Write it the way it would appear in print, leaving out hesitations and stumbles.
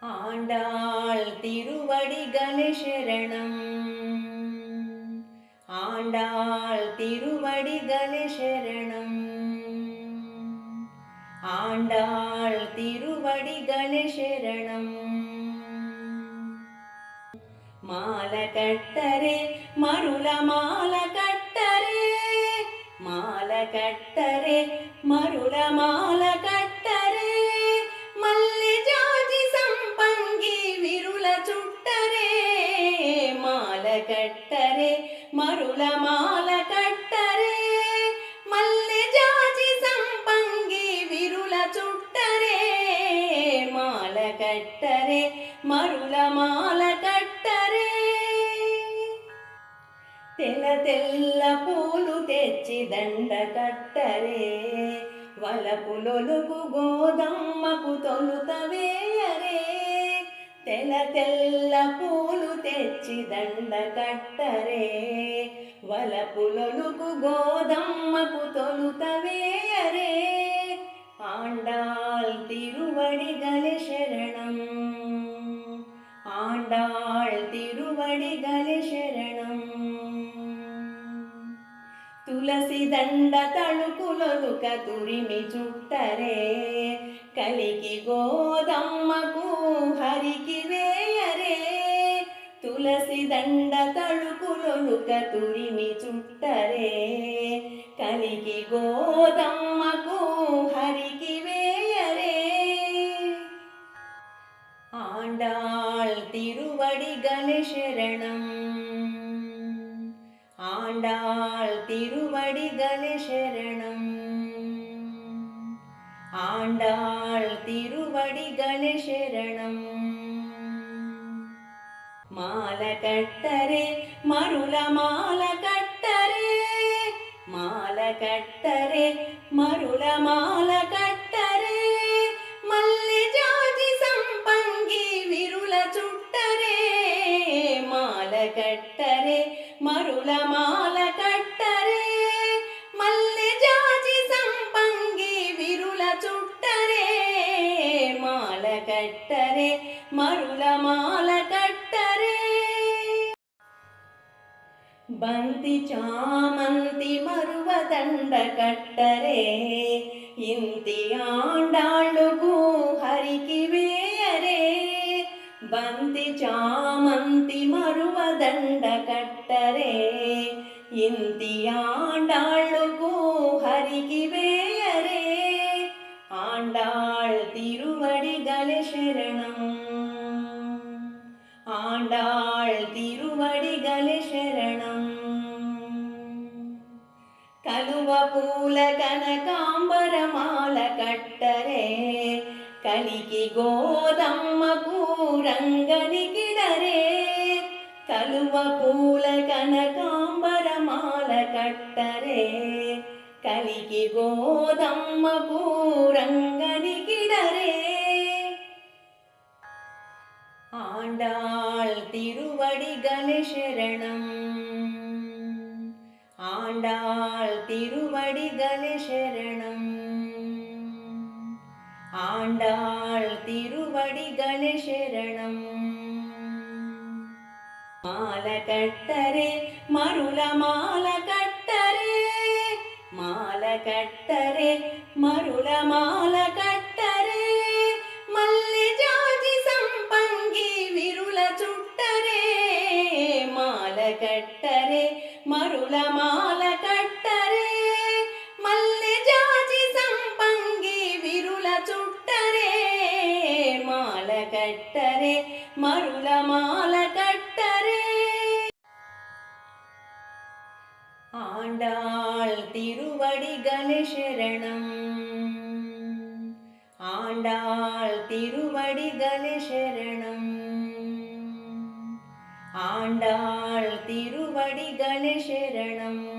ஆண்டாள் திருவடிகளே சரணம். ஆண்டாள் திருவடிகளே சரணம். ஆண்டாள் திருவடிகளே சரணம். மால கட்டரே மருள மால கட்டரே, மால கட்டரே மருள மால கட்டரே, మల్లె జాజి సంపంగి విరుల చుట్టరే, మాల కట్టరే మరుల మాల కట్టరే, మల్లె జాజి సంపంగి విరుల చుట్టరే, మాల కట్టరే మరుల మాల కట్టరే. తెల్ల తెల్ల పూలు తెచ్చి దండ కట్టరే, వలపులొలుగు గోదమ్మకు తొలుత వేయరే, తెల్ల తెల్ల పూలు తెచ్చి దండ కట్టరే, వలపులొలుగు గోదమ్మకు తొలుత వేయరే. ఆండాళ్ తిరువడిగలే శరణం. ఆండాళ్ తిరువడిగలే శరణం. తులసి దండ తళుకులొలుక తురిమి చుట్టరే, కలికి గోదమ్మకు హరికి వేయరే, తులసి దండ తళుకులొలుక తురిమి చుట్టరే, కలికి గోదమ్మకు హరికి వేయరే. ఆండాళ్ తిరువడిగలే శరణం. ஆண்டாள் திருவடிகளே சரணம். ஆண்டாள் திருவடிகளே சரணம். மால கட்டரே மருள மால கட்டரே, மால கட்டரே மருள மால கட்டரே, మల్లె జాజి సంపంగి విరుల చుట్టరే, మాల కట్టరే మరుల మాల కట్టరే, మల్లె జాజి సంపంగి విరుల చుట్టరే, మాల కట్టరే మరుల మాల కట్టరే. బంతి చామంతి మరువ దండ కట్టరే, ఇంతి ఆండాళ్ళుకు హరికి వేయరే, బంతి చామంతి మరువ దండ కట్టరే, ఇంతి ఆండాళ్ళుకు హరికి వేయరే. ఆండాళ్ తిరువడిగలే శరణం. ఆండాళ్ తిరువడిగలే శరణం. కలువ పూల కనకాంబరమాల కట్టరే, కలికి గోదమ్మకు రంగనికిడరే, కలువ పూల కనకాంబరమాల కట్టరే, కలికి గోదమ్మకు రంగనికిడరే. ஆண்டாள் திருவடிகளே சரணம். ஆண்டாள் திருவடிகளே சரணம். ஆண்டாள் திருவடிகளே சரணம். மால கட்டரே மருள மால கட்டரே, மால கட்டரே மருள மால கட்டరే, మల్లె జాజి సంపంగి విరుల చుట్టరే, మాల కట్టరే మరుల మాల కట్టరే, మల్లె జాజి సంపంగి విరుల చుట్టరే, మాల కట్టరే మరుల మాల కట్టరే. ஆண்டாள் திருவடிகளே சரணம். ஆண்டாள் திருவடிகளே சரணம். ஆண்டாள் திருவடிகளே சரணம்.